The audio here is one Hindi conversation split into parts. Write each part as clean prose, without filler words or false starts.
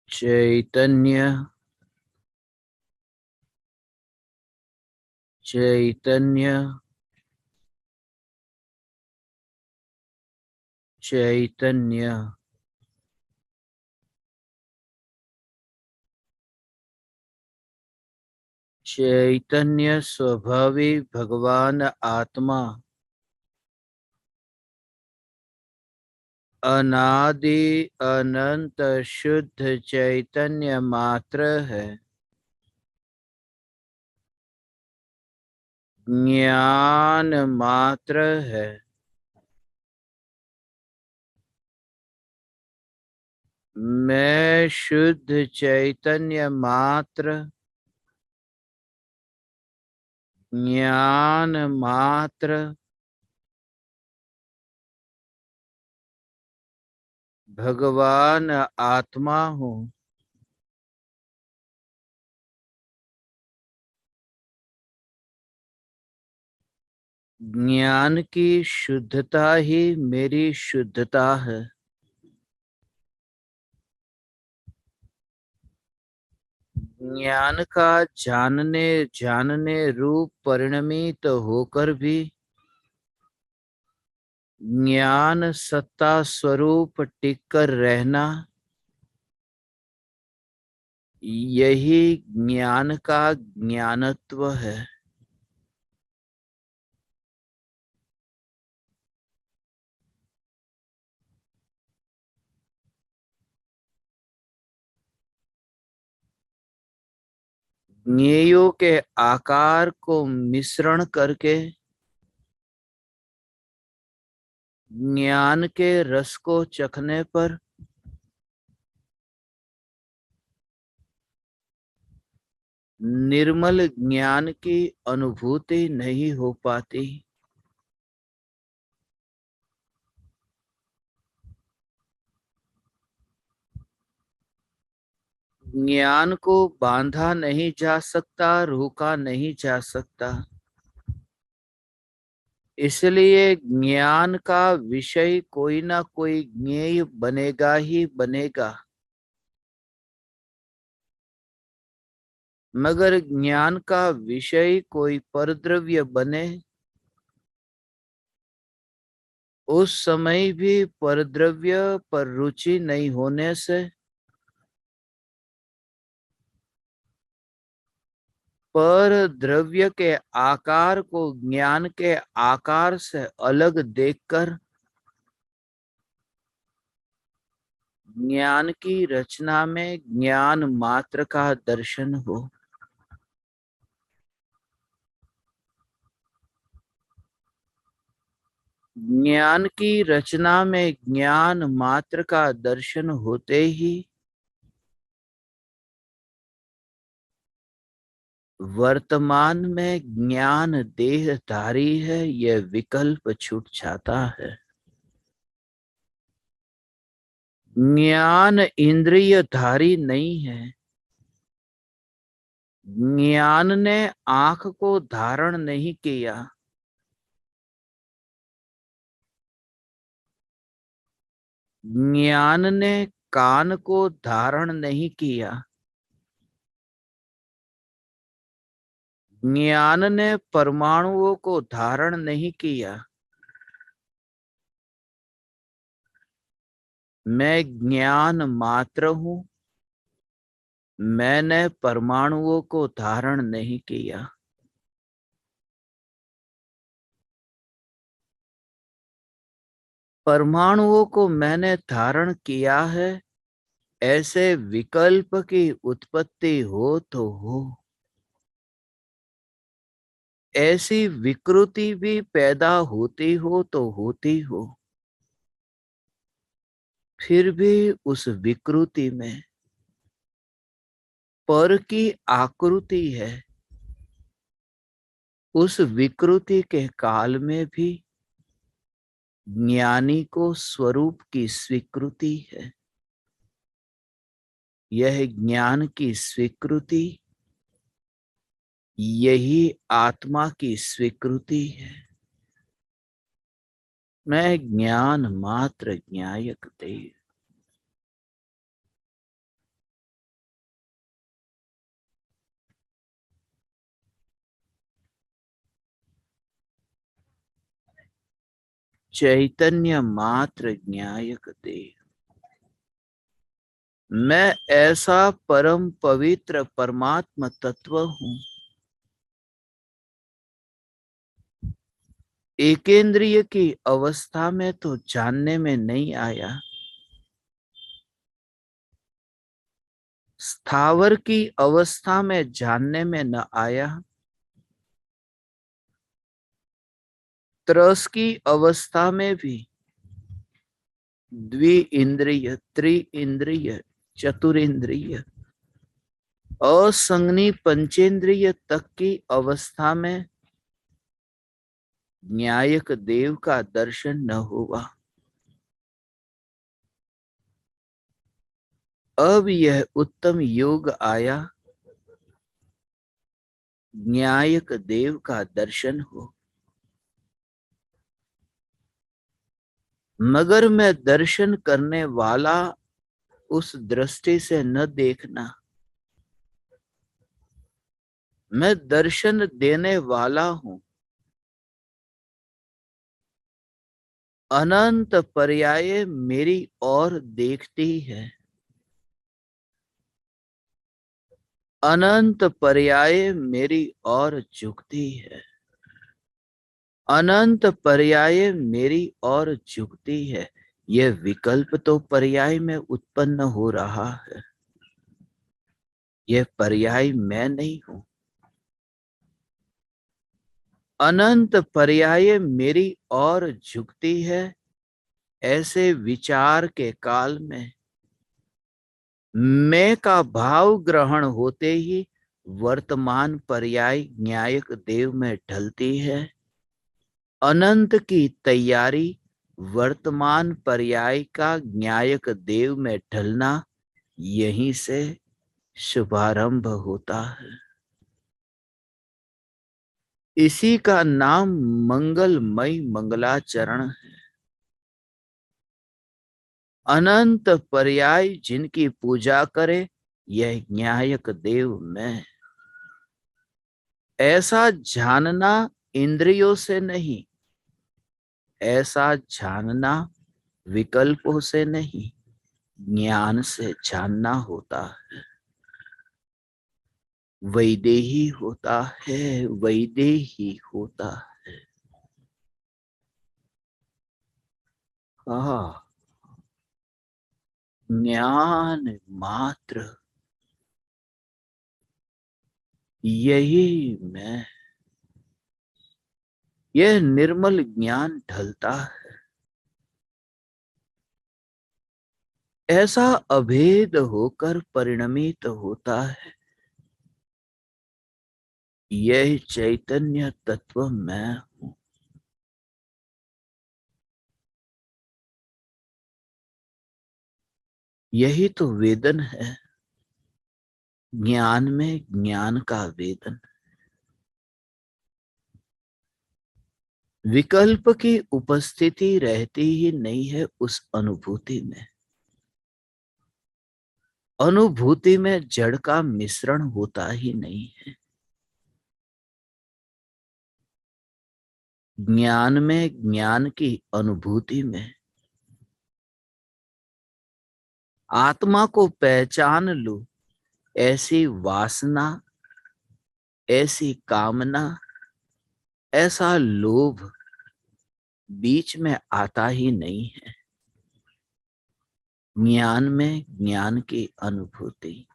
चैतन्य चैतन्य चैतन्य चैतन्य स्वभावी भगवान आत्मा अनादि अनंत शुद्ध चैतन्य मात्र है। ज्ञान मात्र है। मैं शुद्ध चैतन्य मात्र, ज्ञान मात्र, भगवान आत्मा हूँ। ज्ञान की शुद्धता ही मेरी शुद्धता है। ज्ञान का जानने जानने रूप परिणमित होकर भी ज्ञान सत्ता स्वरूप टिक कर रहना, यही ज्ञान का ज्ञानत्व है। ज्ञेयों के आकार को मिश्रण करके ज्ञान के रस को चखने पर निर्मल ज्ञान की अनुभूति नहीं हो पाती। ज्ञान को बांधा नहीं जा सकता, रोका नहीं जा सकता। इसलिए ज्ञान का विषय कोई ना कोई ज्ञेय बनेगा ही बनेगा। मगर ज्ञान का विषय कोई परद्रव्य बने, उस समय भी परद्रव्य पर रुचि नहीं होने से पर द्रव्य के आकार को ज्ञान के आकार से अलग देखकर ज्ञान की रचना में ज्ञान मात्र का दर्शन हो। ज्ञान की रचना में ज्ञान मात्र का दर्शन होते ही वर्तमान में ज्ञान देहधारी है, यह विकल्प छूट जाता है। ज्ञान इंद्रियधारी नहीं है। ज्ञान ने आंख को धारण नहीं किया। ज्ञान ने कान को धारण नहीं किया। ज्ञान ने परमाणुओं को धारण नहीं किया। मैं ज्ञान मात्र हूं। मैंने परमाणुओं को धारण नहीं किया। परमाणुओं को मैंने धारण किया है, ऐसे विकल्प की उत्पत्ति हो तो हो, ऐसी विकृति भी पैदा होती हो तो होती हो, फिर भी उस विकृति में पर की आकृति है। उस विकृति के काल में भी ज्ञानी को स्वरूप की स्वीकृति है। यह ज्ञान की स्वीकृति, यही आत्मा की स्वीकृति है। मैं ज्ञान मात्र ज्ञायक देव। चैतन्य मात्र ज्ञायक देव। मैं ऐसा परम पवित्र परमात्म तत्व हूं। एकेंद्रिय की अवस्था में तो जानने में नहीं आया, स्थावर की अवस्था में जानने में न आया, त्रस की अवस्था में भी द्वि इंद्रिय, त्रि इंद्रिय, चतुरेंद्रिय, असंज्ञी पंचेंद्रिय तक की अवस्था में न्यायक देव का दर्शन न हुआ। अब यह उत्तम योग आया, न्यायक देव का दर्शन हो। मगर मैं दर्शन करने वाला उस दृष्टि से न देखना, मैं दर्शन देने वाला हूं। अनंत पर्याय मेरी ओर देखती है, अनंत पर्याय मेरी ओर झुकती है, अनंत पर्याय मेरी ओर झुकती है। यह विकल्प तो पर्याय में उत्पन्न हो रहा है, यह पर्याय मैं नहीं हूं। अनंत पर्याय मेरी ओर झुकती है, ऐसे विचार के काल में मैं का भाव ग्रहण होते ही वर्तमान पर्याय न्यायक देव में ढलती है। अनंत की तैयारी वर्तमान पर्याय का न्यायक देव में ढलना, यहीं से शुभारंभ होता है। इसी का नाम मंगलमय मंगलाचरण है। अनंत पर्याय जिनकी पूजा करे, यह न्यायक देव में। ऐसा जानना इंद्रियों से नहीं, ऐसा जानना विकल्पों से नहीं, ज्ञान से जानना होता है। वैदेही होता है, वैदेही होता है। ज्ञान मात्र, यही मैं। यह निर्मल ज्ञान ढलता है, ऐसा अभेद होकर परिणमित होता है। यह चैतन्य तत्व मैं हूं। यही तो वेदन है, ज्ञान में ज्ञान का वेदन। विकल्प की उपस्थिति रहती ही नहीं है उस अनुभूति में। अनुभूति में जड़ का मिश्रण होता ही नहीं है। ज्ञान में, ज्ञान की अनुभूति में आत्मा को पहचान लूं, ऐसी वासना, ऐसी कामना, ऐसा लोभ बीच में आता ही नहीं है। ज्ञान में ज्ञान की अनुभूति,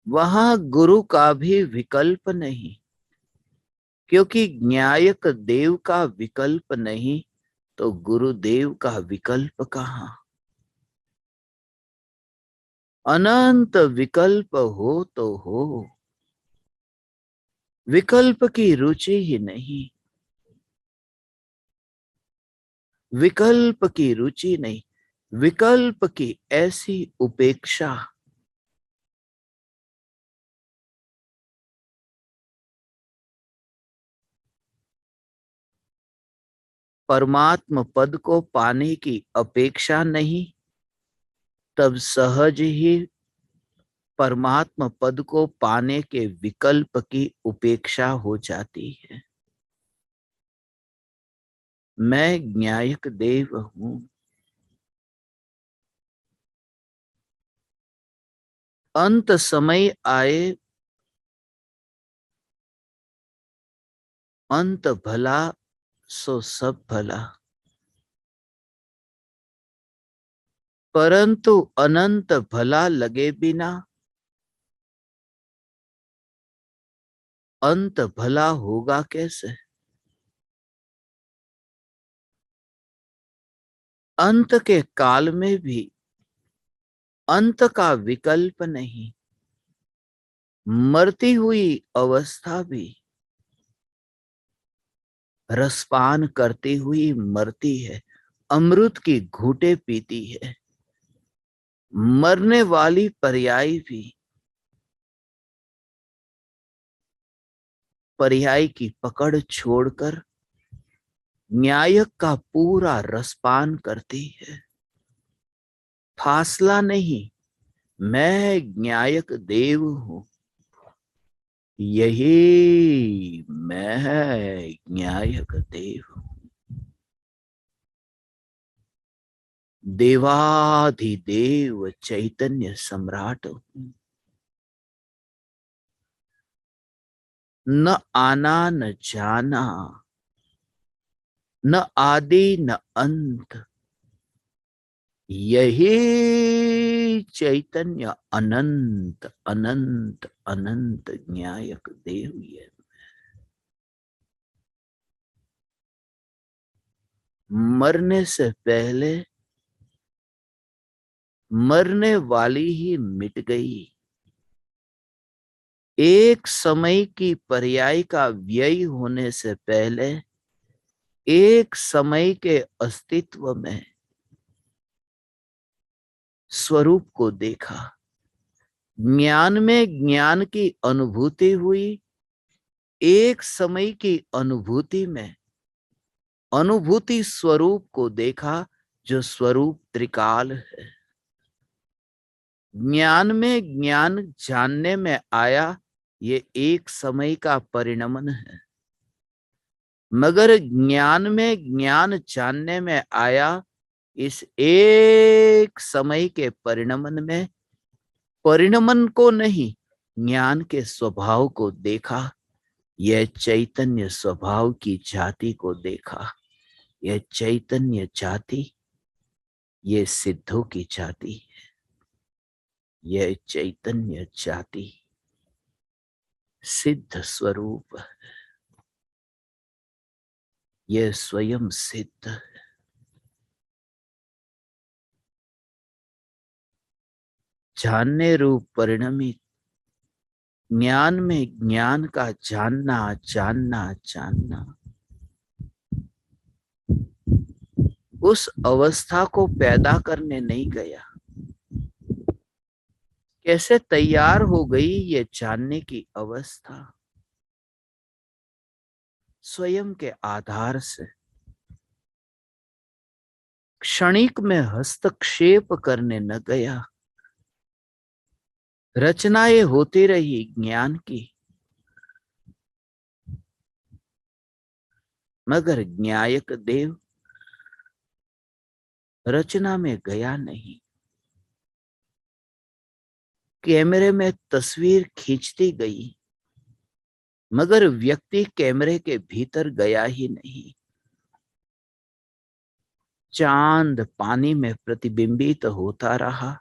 वहां गुरु का भी विकल्प नहीं, क्योंकि न्यायक देव का विकल्प नहीं तो गुरुदेव का विकल्प कहां। अनंत विकल्प हो तो हो, विकल्प की रुचि ही नहीं, विकल्प की रुचि नहीं, विकल्प की ऐसी उपेक्षा। परमात्म पद को पाने की अपेक्षा नहीं, तब सहज ही परमात्म पद को पाने के विकल्प की उपेक्षा हो जाती है। मैं ज्ञायक देव हूं। अंत समय आए अंत भला सो सब भला, परंतु अनंत भला लगे बिना अंत भला होगा कैसे। अंत के काल में भी अंत का विकल्प नहीं, मरती हुई अवस्था भी रसपान करती हुई मरती है, अमृत की घूंटे पीती है। मरने वाली पर्याय भी पर्याय की पकड़ छोड़कर न्यायक का पूरा रसपान करती है। फासला नहीं, मैं न्यायक देव हूं, यही मैं न्यायक देव हूं। देवाधिदेव चैतन्य सम्राट हूं। न आना न जाना, न आदि न अंत, यही चैतन्य अनंत अनंत अनंत न्यायक देव है। मरने से पहले मरने वाली ही मिट गई। एक समय की पर्याय का व्यय होने से पहले एक समय के अस्तित्व में स्वरूप को देखा। ज्ञान में ज्ञान की अनुभूति हुई, एक समय की अनुभूति में अनुभूति स्वरूप को देखा, जो स्वरूप त्रिकाल है। ज्ञान में ज्ञान जानने में आया, ये एक समय का परिणमन है। मगर ज्ञान में ज्ञान जानने में आया, इस एक समय के परिणमन में परिणमन को नहीं, ज्ञान के स्वभाव को देखा। यह चैतन्य स्वभाव की जाति को देखा। यह चैतन्य जाति, यह सिद्धों की जाति है। यह चैतन्य जाति सिद्ध स्वरूप है। यह स्वयं सिद्ध है। जानने रूप परिणमित ज्ञान में ज्ञान का जानना जानना जानना, उस अवस्था को पैदा करने नहीं गया। कैसे तैयार हो गई ये जानने की अवस्था? स्वयं के आधार से क्षणिक में हस्तक्षेप करने न गया। रचनाएं होती रही ज्ञान की, मगर न्यायक देव रचना में गया नहीं। कैमरे में तस्वीर खींचती गई, मगर व्यक्ति कैमरे के भीतर गया ही नहीं। चांद पानी में प्रतिबिंबित होता रहा,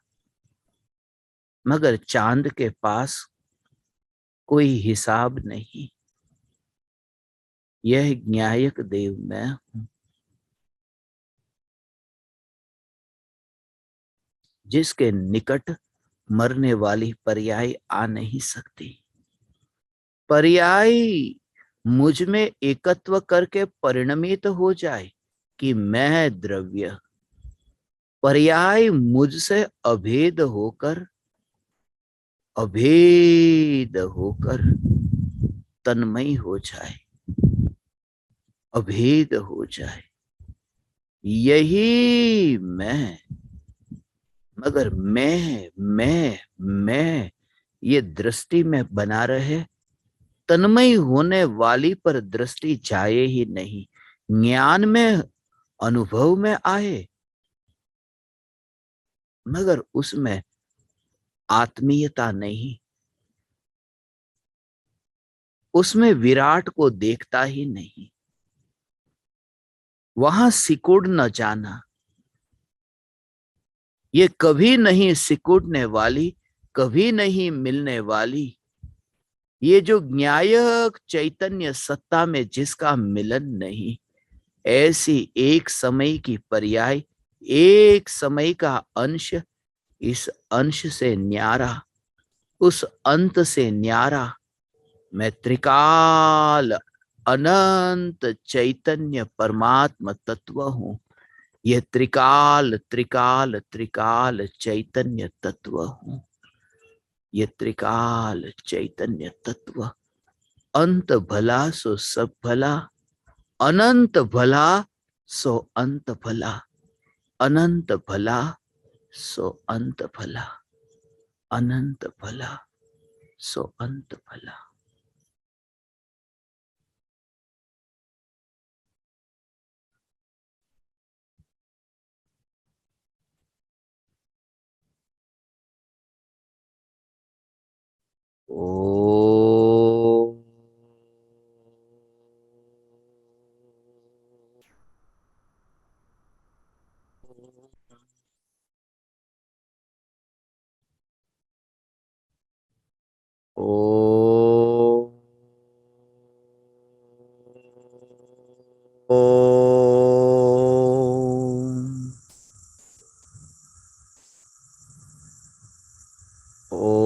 मगर चांद के पास कोई हिसाब नहीं। यह न्यायक देव मैं हूं, जिसके निकट मरने वाली पर्याय आ नहीं सकती। पर्याय मुझ में एकत्व करके परिणमित हो जाए कि मैं द्रव्य, पर्याय मुझसे अभेद होकर तन्मय हो जाए, अभेद हो जाए, यही मैं। मगर मैं ये दृष्टि में बना रहे, तन्मय होने वाली पर दृष्टि जाए ही नहीं। ज्ञान में, अनुभव में आए, मगर उसमें आत्मीयता नहीं, उसमें विराट को देखता ही नहीं, वहां सिकुड़ न जाना, ये कभी नहीं सिकुड़ने वाली, कभी नहीं मिलने वाली, ये जो न्यायक चैतन्य सत्ता में जिसका मिलन नहीं, ऐसी एक समय की पर्याय, एक समय का अंश, इस अंश से न्यारा, उस अंत से न्यारा, मैं त्रिकाल अनंत चैतन्य परमात्मा तत्व हूं। यह त्रिकाल त्रिकाल त्रिकाल चैतन्य तत्व हूं। ये त्रिकाल चैतन्य तत्व, अंत भला सो सब भला, अनंत भला सो अंत भला, अनंत भला सो अंत भला, अनंत भला सो अंत भला। ओ ओ ओ